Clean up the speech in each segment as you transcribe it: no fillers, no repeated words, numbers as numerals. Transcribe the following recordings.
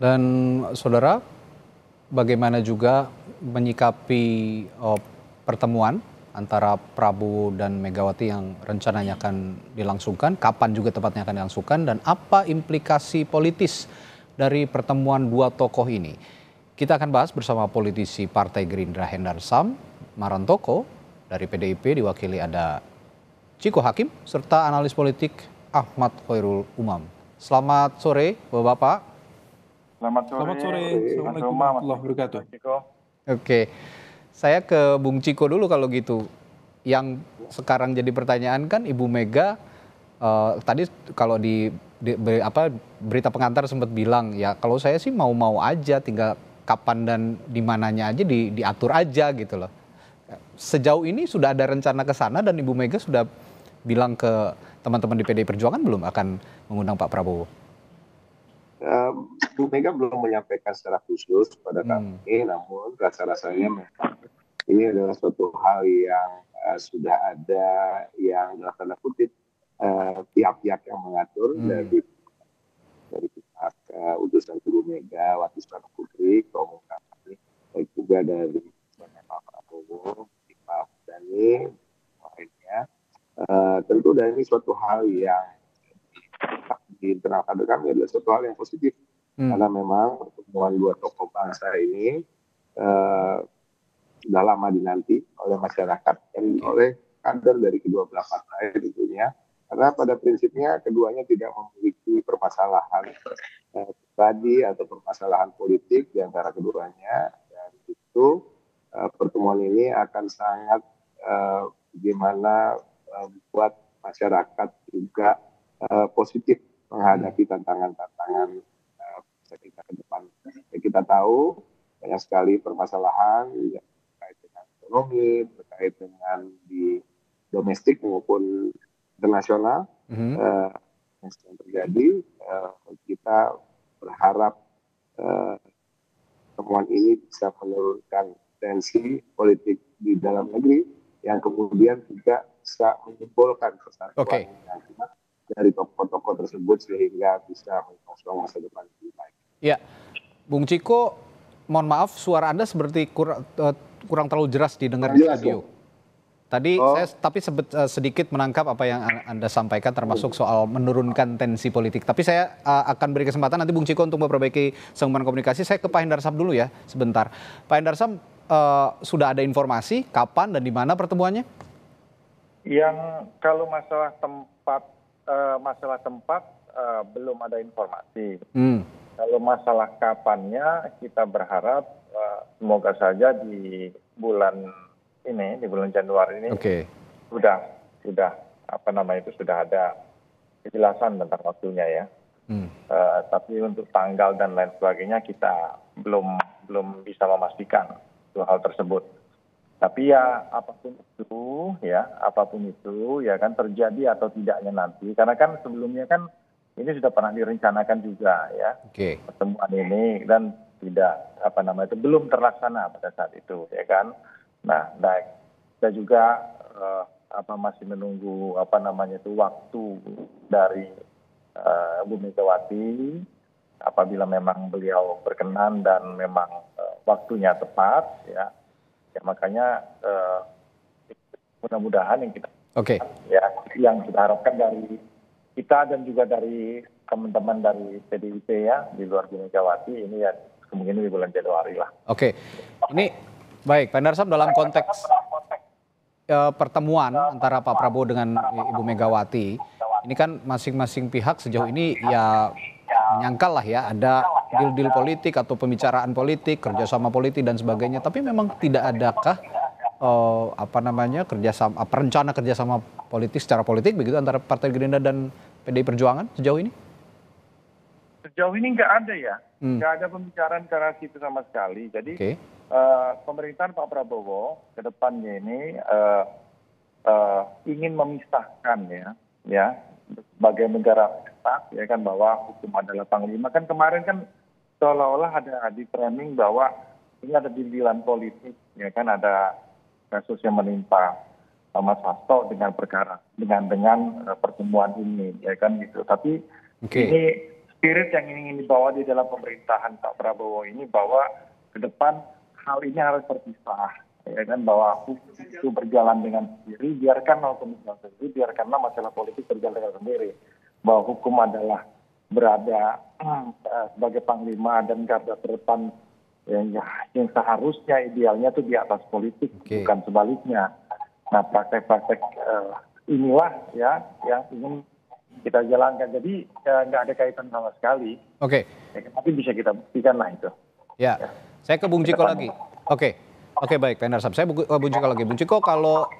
Dan saudara, bagaimana juga menyikapi pertemuan antara Prabowo dan Megawati yang rencananya akan dilangsungkan, kapan juga tepatnya akan dilangsungkan, dan apa implikasi politis dari pertemuan dua tokoh ini? Kita akan bahas bersama politisi Partai Gerindra Hendarsam Marantoko, dari PDIP diwakili ada Ciko Hakim, serta analis politik Ahmad Khairul Umam. Selamat sore Bapak-Bapak. Selamat sore. Assalamualaikum warahmatullahi wabarakatuh. Oke, saya ke Bung Ciko dulu kalau gitu. Yang sekarang jadi pertanyaan kan Ibu Mega tadi kalau berita pengantar sempat bilang ya kalau saya sih mau-mau aja, tinggal kapan dan di mananya aja diatur aja gitu loh. Sejauh ini sudah ada rencana ke sana dan Ibu Mega sudah bilang ke teman-teman di PDI Perjuangan belum akan mengundang Pak Prabowo? Bu Mega belum menyampaikan secara khusus pada kami, namun rasa-rasanya memang ini adalah suatu hal yang sudah ada yang dalam tanda kutip pihak-pihak yang mengatur dari pihak utusan Bu Mega, Wati Soekarno Putri, Ketua kami, baik juga dari Pak Prabowo, Pak Dhani, lainnya. Tentu dan ini suatu hal yang di internal kader kami adalah suatu hal yang positif karena memang pertemuan dua tokoh bangsa ini sudah lama dinanti oleh masyarakat dan oleh kader dari kedua belah partai tentunya, karena pada prinsipnya keduanya tidak memiliki permasalahan pribadi atau permasalahan politik di antara keduanya, dan itu pertemuan ini akan sangat bagaimana membuat masyarakat juga positif menghadapi tantangan-tantangan kita ke depan. Kita tahu banyak sekali permasalahan yang terkait dengan ekonomi, terkait dengan di domestik maupun internasional yang sedang terjadi. Kita berharap pertemuan ini bisa menurunkan tensi politik di dalam negeri yang kemudian juga bisa menimbulkan persatuan yang kuat dari tokoh-tokoh tersebut sehingga bisa menyongsong masa depan lebih baik. Ya, Bung Ciko, mohon maaf suara Anda seperti kurang terlalu jelas didengar di studio. Tadi saya sedikit menangkap apa yang Anda sampaikan termasuk soal menurunkan tensi politik. Tapi saya akan beri kesempatan nanti Bung Ciko untuk memperbaiki sambungan komunikasi. Saya ke Pak Hendarsam dulu ya sebentar. Pak Hendarsam, sudah ada informasi kapan dan di mana pertemuannya? Yang kalau masalah tempat belum ada informasi. Kalau masalah kapannya kita berharap semoga saja di bulan ini, di bulan Januari ini sudah sudah ada kejelasan tentang waktunya ya. Tapi untuk tanggal dan lain sebagainya kita belum bisa memastikan hal tersebut. Tapi ya apapun itu ya kan terjadi atau tidaknya nanti, karena kan sebelumnya kan ini sudah pernah direncanakan juga ya pertemuan ini dan tidak belum terlaksana pada saat itu ya kan. Nah, kita juga masih menunggu waktu dari Bu Megawati apabila memang beliau berkenan dan memang waktunya tepat ya makanya mudah-mudahan yang kita harapkan dari kita dan juga dari teman-teman dari PDIP ya di luar Bu Megawati ini ya kemungkinan di bulan Januari lah. Ini baik Pak Hendarsam, dalam konteks pertemuan antara Pak Prabowo dengan Ibu Megawati ini kan masing-masing pihak sejauh ini ya menyangkal lah ya ada deal-deal politik atau pembicaraan politik, kerjasama politik dan sebagainya. Tapi memang tidak adakah rencana kerjasama politik secara politik begitu antara Partai Gerindra dan PDI Perjuangan sejauh ini? Sejauh ini nggak ada ya, nggak ada pembicaraan ke arah situ sama sekali. Jadi pemerintahan Pak Prabowo ke depannya ini ingin memisahkan ya sebagai negara Islam ya kan, bahwa hukum adalah panglima. Kan kemarin kan seolah-olah ada di framing bahwa ini ada didilan politik ya kan, ada kasus yang menimpa Mas Hasto dengan perkara dengan pertemuan ini ya kan gitu. Tapi ini spirit yang ingin dibawa di dalam pemerintahan Pak Prabowo ini, bahwa ke depan hal ini harus terpisah, ya kan, bahwa hukum itu berjalan dengan sendiri, biarkanlah hukum berjalan sendiri, biarkanlah masalah politik berjalan dengan sendiri, bahwa hukum adalah berada sebagai panglima dan garda terdepan yang seharusnya idealnya itu di atas politik, bukan sebaliknya. Nah, praktek-praktek inilah ya yang ingin kita jalankan. Jadi nggak ada kaitan sama sekali. Oke. Tapi bisa kita buktikan lah itu. Ya, saya ke Bung Ciko lagi. Oke, baik, Pak Endarsam. Saya Bung Ciko lagi. Bung Ciko, kalau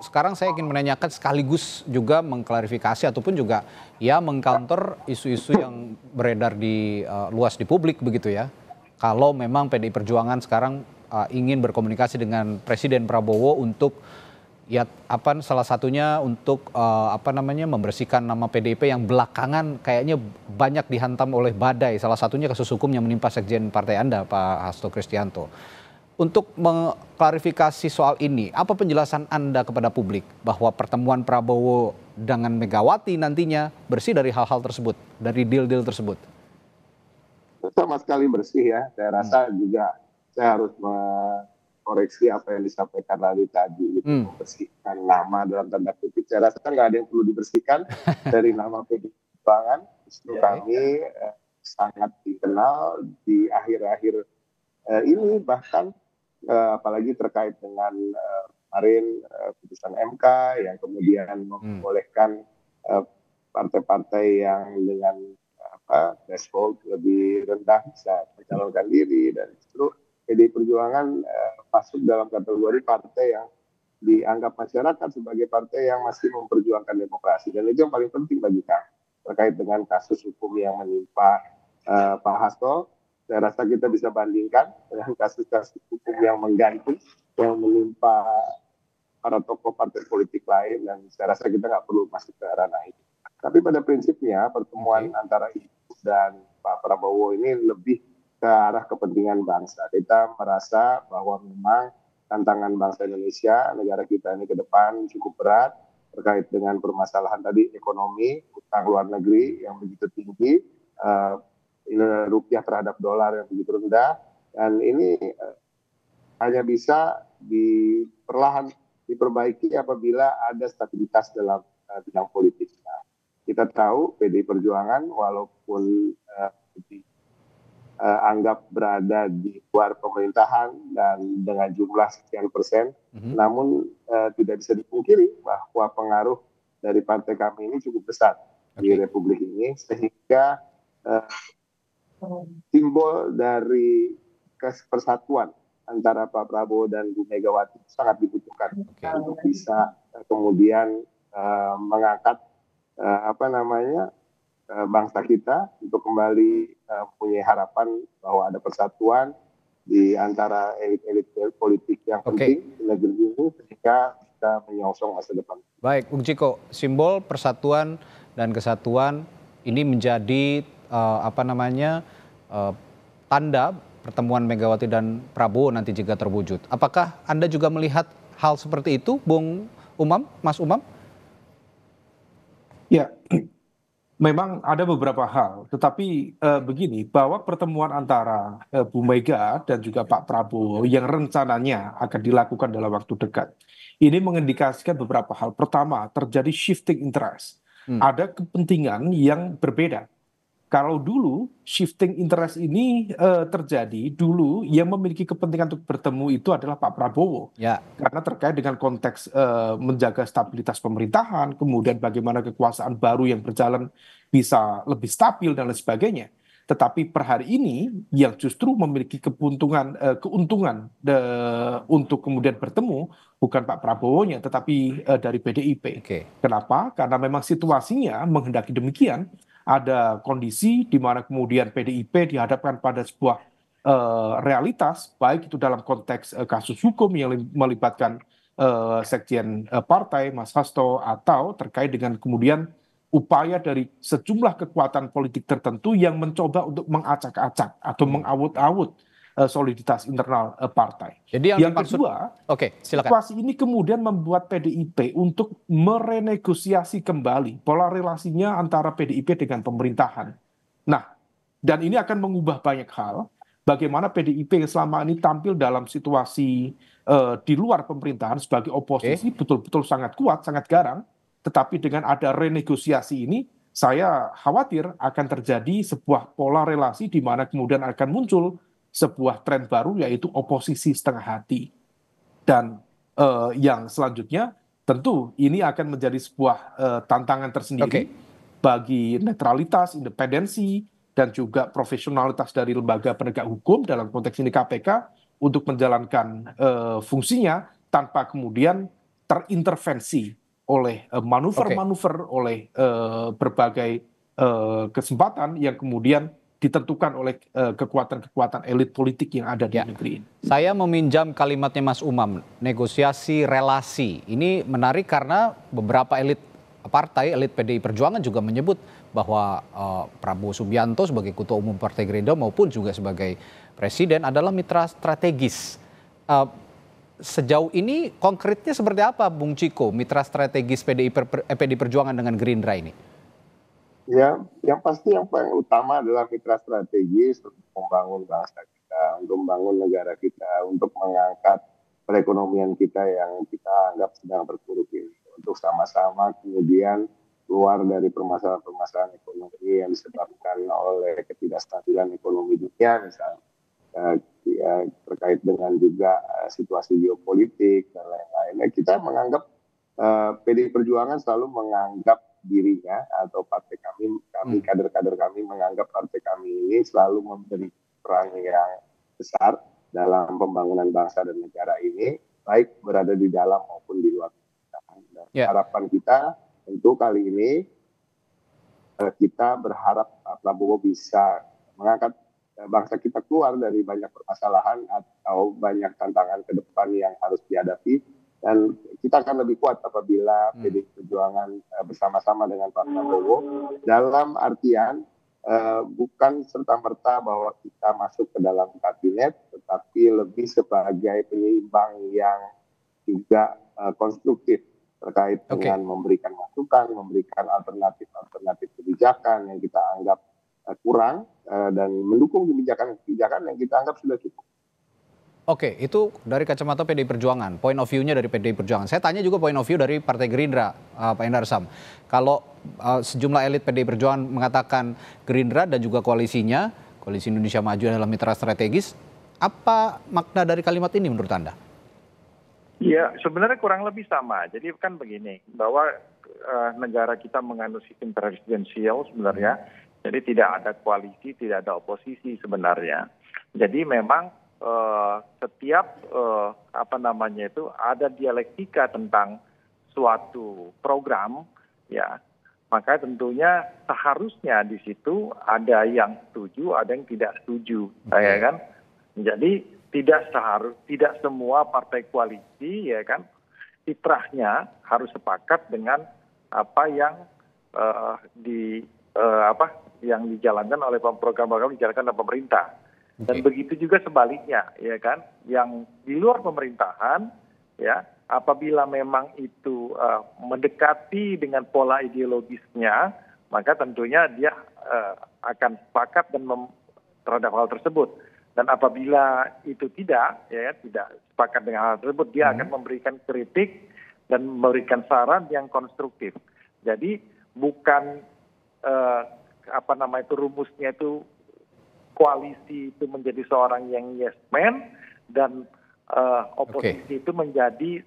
sekarang saya ingin menanyakan sekaligus juga mengklarifikasi ataupun juga ya mengcounter isu-isu yang beredar di luas di publik begitu ya. Kalau memang PDI Perjuangan sekarang ingin berkomunikasi dengan Presiden Prabowo untuk ya salah satunya untuk membersihkan nama PDIP yang belakangan kayaknya banyak dihantam oleh badai, salah satunya kasus hukum yang menimpa sekjen partai Anda, Pak Hasto Kristianto. Untuk mengklarifikasi soal ini, apa penjelasan Anda kepada publik bahwa pertemuan Prabowo dengan Megawati nantinya bersih dari hal-hal tersebut, dari deal-deal tersebut? Sama sekali bersih ya. Saya rasa juga saya harus koreksi apa yang disampaikan Lali tadi, gitu. Membersihkan nama dalam tanda kutip. Saya rasa nggak ada yang perlu dibersihkan dari nama PDI Perjuangan. Justru kami sangat dikenal di akhir-akhir ini, bahkan apalagi terkait dengan kemarin putusan MK yang kemudian membolehkan partai-partai yang dengan threshold lebih rendah bisa mencalonkan diri, dan justru PDI Perjuangan masuk dalam kategori partai yang dianggap masyarakat sebagai partai yang masih memperjuangkan demokrasi, dan itu yang paling penting bagi kami terkait dengan kasus hukum yang menimpa Pak Hasto. Saya rasa kita bisa bandingkan dengan kasus-kasus hukum yang menggantung yang menimpa para tokoh partai politik lain, dan saya rasa kita nggak perlu masuk ke ranah itu. Tapi pada prinsipnya pertemuan antara Ibu dan Pak Prabowo ini lebih ke arah kepentingan bangsa. Kita merasa bahwa memang tantangan bangsa Indonesia, negara kita ini ke depan cukup berat terkait dengan permasalahan tadi ekonomi, utang luar negeri yang begitu tinggi, rupiah terhadap dolar yang begitu rendah, dan ini hanya bisa perlahan diperbaiki apabila ada stabilitas dalam bidang politik. Nah, kita tahu PDI Perjuangan walaupun anggap berada di luar pemerintahan dan dengan jumlah sekian persen, namun tidak bisa dipungkiri bahwa pengaruh dari partai kami ini cukup besar di Republik ini, sehingga simbol dari persatuan antara Pak Prabowo dan Bu Megawati sangat dibutuhkan untuk bisa kemudian mengangkat bangsa kita untuk kembali punya harapan bahwa ada persatuan di antara elit-elit politik yang penting di negeri ini, sehingga kita menyongsong masa depan. Baik, Bung Ciko, simbol persatuan dan kesatuan ini menjadi tanda pertemuan Megawati dan Prabowo nanti jika terwujud. Apakah Anda juga melihat hal seperti itu, Bung Umam, Mas Umam? Ya, memang ada beberapa hal, tetapi begini, bahwa pertemuan antara Bu Mega dan juga Pak Prabowo yang rencananya akan dilakukan dalam waktu dekat, ini mengindikasikan beberapa hal. Pertama, terjadi shifting interest. Ada kepentingan yang berbeda. Kalau dulu shifting interest ini terjadi, dulu yang memiliki kepentingan untuk bertemu itu adalah Pak Prabowo. Ya. Karena terkait dengan konteks menjaga stabilitas pemerintahan, kemudian bagaimana kekuasaan baru yang berjalan bisa lebih stabil dan lain sebagainya. Tetapi per hari ini yang justru memiliki keuntungan untuk kemudian bertemu bukan Pak Prabowo-nya, tetapi dari PDIP. Kenapa? Karena memang situasinya menghendaki demikian. Ada kondisi di mana kemudian PDIP dihadapkan pada sebuah realitas, baik itu dalam konteks kasus hukum yang melibatkan sekjen partai, Mas Hasto, atau terkait dengan kemudian upaya dari sejumlah kekuatan politik tertentu yang mencoba untuk mengacak-acak atau mengawut-awut soliditas internal partai. Jadi yang kedua, situasi ini kemudian membuat PDIP untuk merenegosiasi kembali pola relasinya antara PDIP dengan pemerintahan. Nah, dan ini akan mengubah banyak hal. Bagaimana PDIP yang selama ini tampil dalam situasi di luar pemerintahan sebagai oposisi betul-betul sangat kuat, sangat garang. Tetapi dengan ada renegosiasi ini, saya khawatir akan terjadi sebuah pola relasi di mana kemudian akan muncul sebuah tren baru, yaitu oposisi setengah hati. Dan yang selanjutnya tentu ini akan menjadi sebuah tantangan tersendiri bagi netralitas, independensi, dan juga profesionalitas dari lembaga penegak hukum, dalam konteks ini KPK, untuk menjalankan fungsinya tanpa kemudian terintervensi oleh manuver-manuver, oleh berbagai kesempatan yang kemudian ditentukan oleh kekuatan-kekuatan elit politik yang ada di negeri ini. Saya meminjam kalimatnya Mas Umam, negosiasi relasi. Ini menarik karena beberapa elit partai, elit PDI Perjuangan juga menyebut bahwa Prabowo Subianto sebagai Ketua Umum Partai Gerindra maupun juga sebagai Presiden adalah mitra strategis. Sejauh ini konkretnya seperti apa, Bung Ciko, mitra strategis PDI Perjuangan dengan Gerindra ini? Ya, yang pasti yang paling utama adalah mitra strategis untuk membangun bangsa kita, untuk membangun negara kita, untuk mengangkat perekonomian kita yang kita anggap sedang terpuruk ini, untuk sama-sama kemudian keluar dari permasalahan-permasalahan ekonomi yang disebabkan oleh ketidakstabilan ekonomi dunia, misalnya terkait dengan juga situasi geopolitik dan lain-lain. Kita menganggap PDI Perjuangan selalu menganggap dirinya atau partai kami kader-kader kami menganggap partai kami ini selalu memberi peran yang besar dalam pembangunan bangsa dan negara ini, baik berada di dalam maupun di luar pemerintahan. Harapan kita tentu kali ini kita berharap Pak Prabowo bisa mengangkat bangsa kita keluar dari banyak permasalahan atau banyak tantangan ke depan yang harus dihadapi. Dan kita akan lebih kuat apabila PDI Perjuangan bersama-sama dengan Pak Prabowo, dalam artian bukan serta-merta bahwa kita masuk ke dalam kabinet, tetapi lebih sebagai penyeimbang yang juga konstruktif terkait dengan memberikan masukan, memberikan alternatif kebijakan yang kita anggap kurang, dan mendukung kebijakan yang kita anggap sudah cukup. Oke, itu dari kacamata PDI Perjuangan, point of view-nya dari PDI Perjuangan. Saya tanya juga point of view dari Partai Gerindra, Pak Endar Sam. Kalau sejumlah elit PDI Perjuangan mengatakan Gerindra dan juga koalisinya, Koalisi Indonesia Maju adalah mitra strategis, apa makna dari kalimat ini menurut Anda? Ya, sebenarnya kurang lebih sama. Jadi kan begini, bahwa negara kita menganut sistem presidensial sebenarnya, jadi tidak ada koalisi, tidak ada oposisi sebenarnya. Jadi memang setiap ada dialektika tentang suatu program, ya, maka tentunya seharusnya di situ ada yang setuju, ada yang tidak setuju, ya kan? Jadi tidak semua partai koalisi, ya kan, fitrahnya harus sepakat dengan apa yang yang dijalankan oleh program-program dijalankan oleh pemerintah. Dan begitu juga sebaliknya, ya kan, yang di luar pemerintahan, ya, apabila memang itu mendekati dengan pola ideologisnya, maka tentunya dia akan sepakat dan terhadap hal tersebut. Dan apabila itu tidak sepakat dengan hal tersebut, dia akan memberikan kritik dan memberikan saran yang konstruktif. Jadi bukan rumusnya itu koalisi itu menjadi seorang yang yes man dan oposisi itu menjadi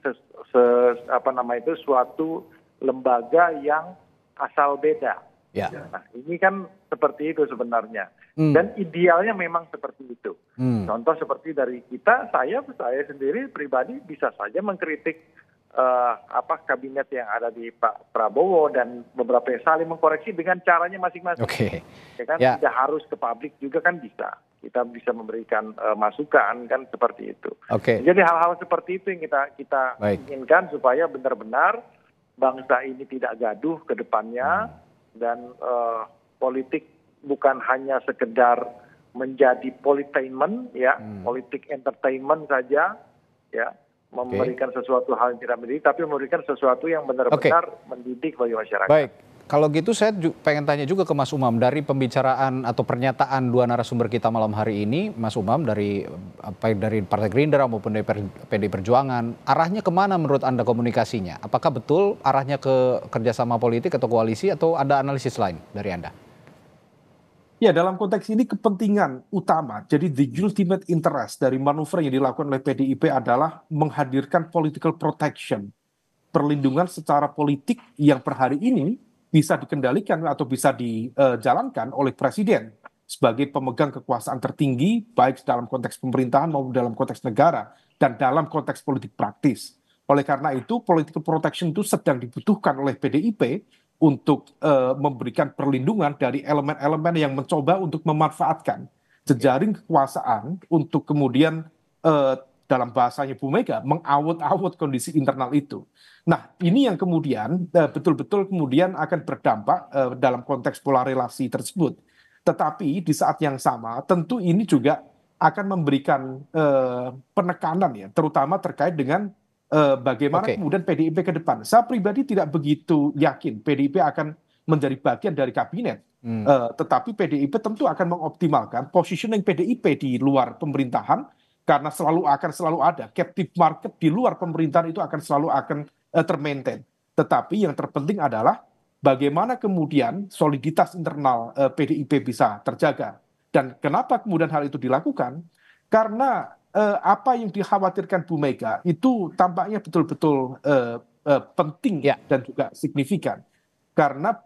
suatu lembaga yang asal beda. Nah, ini kan seperti itu sebenarnya. Dan idealnya memang seperti itu. Contoh seperti dari saya sendiri pribadi bisa saja mengkritik kabinet yang ada di Pak Prabowo dan beberapa yang saling mengkoreksi dengan caranya masing-masing. Ya kan, tidak harus ke publik juga kan bisa. Kita bisa memberikan masukan kan seperti itu. Jadi hal-hal seperti itu yang kita inginkan supaya benar-benar bangsa ini tidak gaduh ke depannya dan politik bukan hanya sekedar menjadi politainment, ya, politik entertainment saja, ya. Memberikan sesuatu hal yang tidak mendidik, tapi memberikan sesuatu yang benar-benar mendidik bagi masyarakat. Baik, Kalau gitu saya pengen tanya juga ke Mas Umam, dari pembicaraan atau pernyataan dua narasumber kita malam hari ini, Mas Umam dari Partai Gerindra maupun dari PDI Perjuangan, arahnya kemana menurut Anda komunikasinya? Apakah betul arahnya ke kerjasama politik atau koalisi, atau ada analisis lain dari Anda? Ya, dalam konteks ini kepentingan utama, jadi the ultimate interest dari manuver yang dilakukan oleh PDIP adalah menghadirkan political protection, perlindungan secara politik yang per hari ini bisa dikendalikan atau bisa dijalankan oleh presiden sebagai pemegang kekuasaan tertinggi, baik dalam konteks pemerintahan maupun dalam konteks negara dan dalam konteks politik praktis. Oleh karena itu, political protection itu sedang dibutuhkan oleh PDIP untuk memberikan perlindungan dari elemen-elemen yang mencoba untuk memanfaatkan jejaring kekuasaan untuk kemudian dalam bahasanya Bu Mega, mengawut-awut kondisi internal itu. Nah, ini yang kemudian betul-betul kemudian akan berdampak dalam konteks pola relasi tersebut. Tetapi di saat yang sama, tentu ini juga akan memberikan penekanan ya, terutama terkait dengan bagaimana kemudian PDIP ke depan. Saya pribadi tidak begitu yakin PDIP akan menjadi bagian dari kabinet. Tetapi PDIP tentu akan mengoptimalkan positioning PDIP di luar pemerintahan, karena selalu ada captive market di luar pemerintahan, itu akan termaintain. Tetapi yang terpenting adalah bagaimana kemudian soliditas internal PDIP bisa terjaga. Dan kenapa kemudian hal itu dilakukan? Karena apa yang dikhawatirkan Bu Mega itu tampaknya betul-betul penting dan juga signifikan. Karena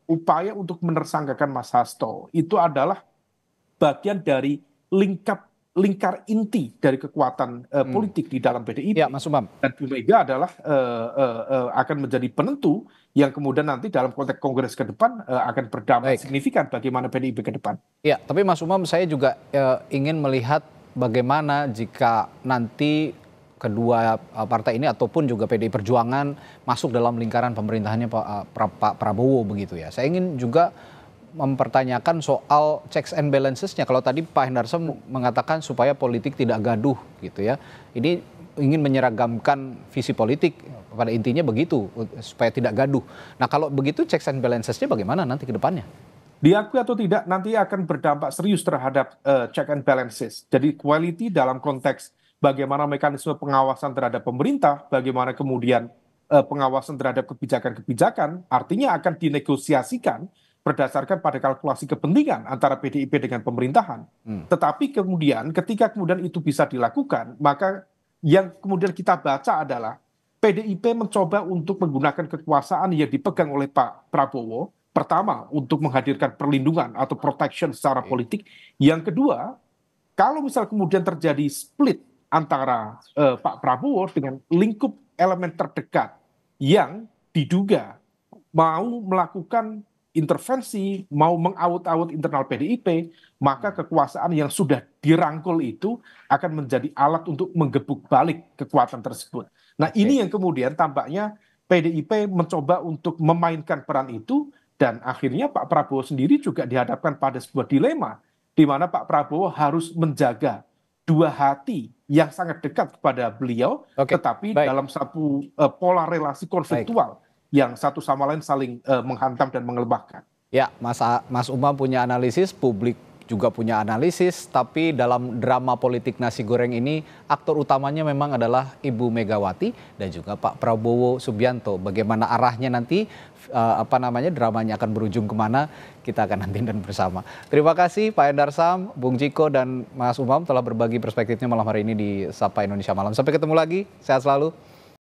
upaya untuk menersangkakan Mas Hasto itu adalah bagian dari lingkar inti dari kekuatan politik di dalam PDIP. Ya, Mas Umam. Dan Bu Mega adalah akan menjadi penentu yang kemudian nanti dalam konteks kongres ke depan akan berdampak signifikan bagaimana PDIP ke depan. Ya, tapi Mas Umam, saya juga ingin melihat bagaimana jika nanti kedua partai ini ataupun juga PDI Perjuangan masuk dalam lingkaran pemerintahannya Pak Prabowo begitu ya. Saya ingin juga mempertanyakan soal checks and balancesnya. Kalau tadi Pak Hendarsam mengatakan supaya politik tidak gaduh gitu ya. Ini ingin menyeragamkan visi politik, pada intinya begitu, supaya tidak gaduh. Nah, kalau begitu checks and balancesnya bagaimana nanti ke depannya? Diakui atau tidak, nanti akan berdampak serius terhadap check and balances. Jadi quality dalam konteks bagaimana mekanisme pengawasan terhadap pemerintah, bagaimana kemudian pengawasan terhadap kebijakan-kebijakan, artinya akan dinegosiasikan berdasarkan pada kalkulasi kepentingan antara PDIP dengan pemerintahan. Tetapi kemudian ketika kemudian itu bisa dilakukan, maka yang kemudian kita baca adalah PDIP mencoba untuk menggunakan kekuasaan yang dipegang oleh Pak Prabowo, pertama untuk menghadirkan perlindungan atau protection secara politik. Yang kedua, kalau misal kemudian terjadi split antara Pak Prabowo dengan lingkup elemen terdekat yang diduga mau melakukan intervensi, mau mengawut-awut internal PDIP, maka kekuasaan yang sudah dirangkul itu akan menjadi alat untuk menggebuk balik kekuatan tersebut. Nah, ini yang kemudian tampaknya PDIP mencoba untuk memainkan peran itu, dan akhirnya Pak Prabowo sendiri juga dihadapkan pada sebuah dilema, di mana Pak Prabowo harus menjaga dua hati yang sangat dekat kepada beliau, tetapi dalam satu pola relasi konfliktual yang satu sama lain saling menghantam dan mengelemahkan. Ya, Mas Umam punya analisis, publik juga punya analisis, tapi dalam drama politik nasi goreng ini aktor utamanya memang adalah Ibu Megawati dan juga Pak Prabowo Subianto. Bagaimana arahnya nanti, dramanya akan berujung kemana, kita akan nantikan bersama. Terima kasih Pak Hendarsam, Bung Ciko, dan Mas Umam telah berbagi perspektifnya malam hari ini di Sapa Indonesia Malam. Sampai ketemu lagi, sehat selalu.